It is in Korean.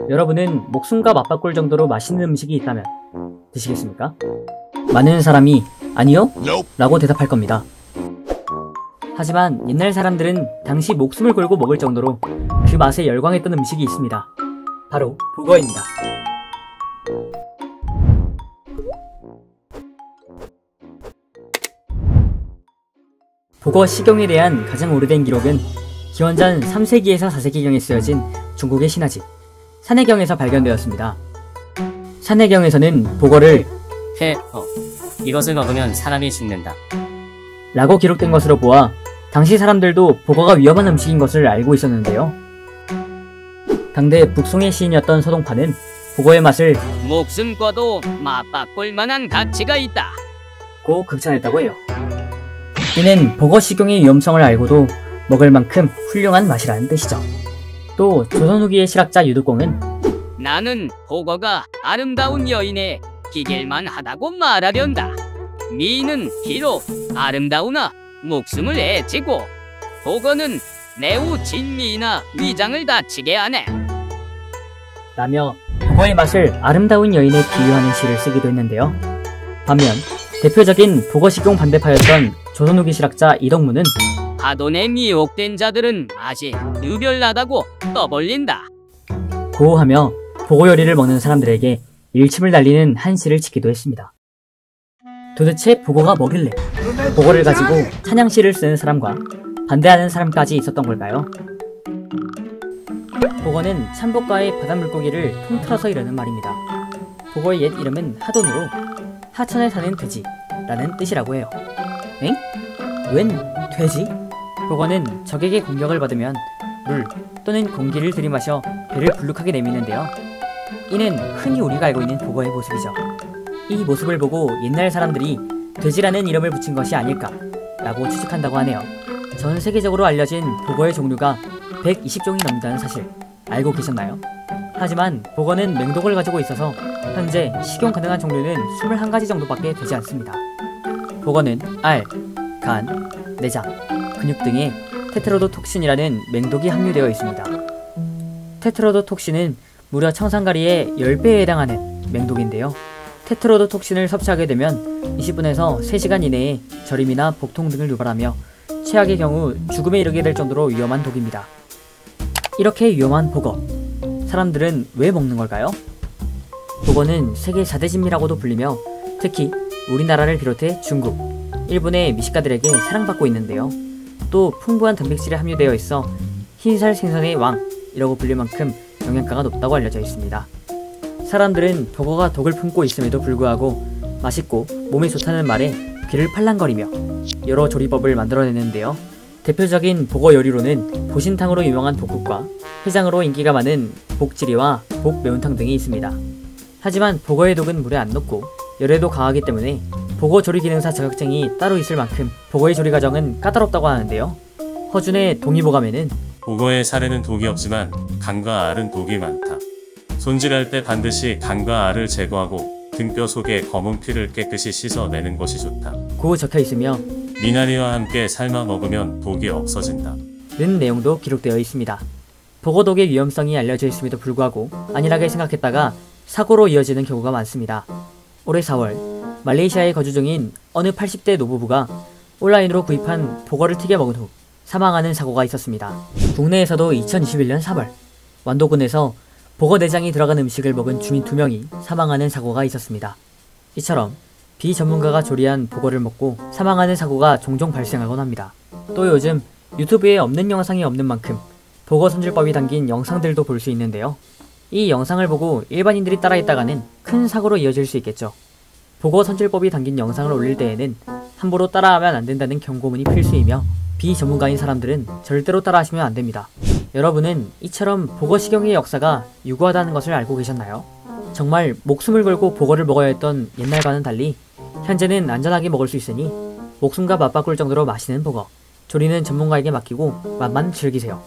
여러분은 목숨과 맞바꿀 정도로 맛있는 음식이 있다면 드시겠습니까? 많은 사람이 아니요? 라고 대답할 겁니다. 하지만 옛날 사람들은 당시 목숨을 걸고 먹을 정도로 그 맛에 열광했던 음식이 있습니다. 바로 북어입니다. 북어 식용에 대한 가장 오래된 기록은 기원전 3세기에서 4세기경에 쓰여진 중국의 신화집 산해경에서 발견되었습니다. 산해경에서는 북어를 이것을 먹으면 사람이 죽는다 라고 기록된 것으로 보아 당시 사람들도 북어가 위험한 음식인 것을 알고 있었는데요. 당대 북송의 시인이었던 서동파는 북어의 맛을 목숨과도 맞바꿀 만한 가치가 있다 고 극찬했다고 해요. 이는 북어 식용의 위험성을 알고도 먹을 만큼 훌륭한 맛이라는 뜻이죠. 또 조선 후기의 실학자 유득공은 나는 북어가 아름다운 여인의 기길만 하다고 말하련다. 미는 비록 아름다우나 목숨을 애지고 북어는 매우 진미나 위장을 다치게 하네 라며 북어의 맛을 아름다운 여인에 비유하는 시를 쓰기도 했는데요. 반면 대표적인 북어 식용 반대파였던 조선 후기 실학자 이덕무는 하돈에 미혹된 자들은 맛이 유별나다고 떠벌린다 고하며 북어 요리를 먹는 사람들에게 일침을 날리는 한 시를 짓기도 했습니다. 도대체 북어가 뭐길래 북어를 가지고 찬양시를 쓰는 사람과 반대하는 사람까지 있었던 걸까요? 북어는 참복과의 바닷물고기를 통틀어서 이르는 말입니다. 북어의 옛 이름은 하돈으로 하천에 사는 돼지라는 뜻이라고 해요. 엥? 웬 돼지? 북어는 적에게 공격을 받으면 물 또는 공기를 들이마셔 배를 불룩하게 내미는데요. 이는 흔히 우리가 알고 있는 북어의 모습이죠. 이 모습을 보고 옛날 사람들이 돼지라는 이름을 붙인 것이 아닐까 라고 추측한다고 하네요. 전 세계적으로 알려진 북어의 종류가 120종이 넘는다는 사실 알고 계셨나요? 하지만 북어는 맹독을 가지고 있어서 현재 식용 가능한 종류는 21가지 정도밖에 되지 않습니다. 북어는 알, 간, 내장, 근육 등에 테트로도톡신이라는 맹독이 함유되어 있습니다. 테트로도톡신은 무려 청산가리의 10배에 해당하는 맹독인데요. 테트로도톡신을 섭취하게 되면 20분에서 3시간 이내에 저림이나 복통 등을 유발하며 최악의 경우 죽음에 이르게 될 정도로 위험한 독입니다. 이렇게 위험한 북어, 사람들은 왜 먹는 걸까요? 북어는 세계 4대 진미라고도 불리며 특히 우리나라를 비롯해 중국, 일본의 미식가들에게 사랑받고 있는데요. 또 풍부한 단백질이 함유되어 있어 흰살 생선의 왕이라고 불릴 만큼 영양가가 높다고 알려져 있습니다. 사람들은 북어가 독을 품고 있음에도 불구하고 맛있고 몸에 좋다는 말에 귀를 팔랑거리며 여러 조리법을 만들어내는데요. 대표적인 북어 요리로는 보신탕으로 유명한 북국과 해장으로 인기가 많은 복지리와 복매운탕 등이 있습니다. 하지만 북어의 독은 물에 안 녹고 열에도 강하기 때문에 북어 조리 기능사 자격증이 따로 있을 만큼 북어의 조리 과정은 까다롭다고 하는데요. 허준의 동의보감에는 북어의 살에는 독이 없지만 간과 알은 독이 많다. 손질할 때 반드시 간과 알을 제거하고 등뼈 속의 검은 피를 깨끗이 씻어내는 것이 좋다. 고 적혀 있으며 미나리와 함께 삶아 먹으면 독이 없어진다. 는 내용도 기록되어 있습니다. 북어 독의 위험성이 알려져 있음에도 불구하고 안일하게 생각했다가 사고로 이어지는 경우가 많습니다. 올해 4월 말레이시아에 거주 중인 어느 80대 노부부가 온라인으로 구입한 북어를 튀겨 먹은 후 사망하는 사고가 있었습니다. 국내에서도 2021년 3월 완도군에서 북어 내장이 들어간 음식을 먹은 주민 2명이 사망하는 사고가 있었습니다. 이처럼 비전문가가 조리한 북어를 먹고 사망하는 사고가 종종 발생하곤 합니다. 또 요즘 유튜브에 없는 영상이 없는 만큼 북어 손질법이 담긴 영상들도 볼 수 있는데요. 이 영상을 보고 일반인들이 따라했다가는 큰 사고로 이어질 수 있겠죠. 북어 손질법이 담긴 영상을 올릴 때에는 함부로 따라하면 안 된다는 경고문이 필수이며 비전문가인 사람들은 절대로 따라하시면 안 됩니다. 여러분은 이처럼 북어 식용의 역사가 유구하다는 것을 알고 계셨나요? 정말 목숨을 걸고 북어를 먹어야 했던 옛날과는 달리 현재는 안전하게 먹을 수 있으니 목숨과 맞바꿀 정도로 맛있는 북어, 조리는 전문가에게 맡기고 맛만 즐기세요.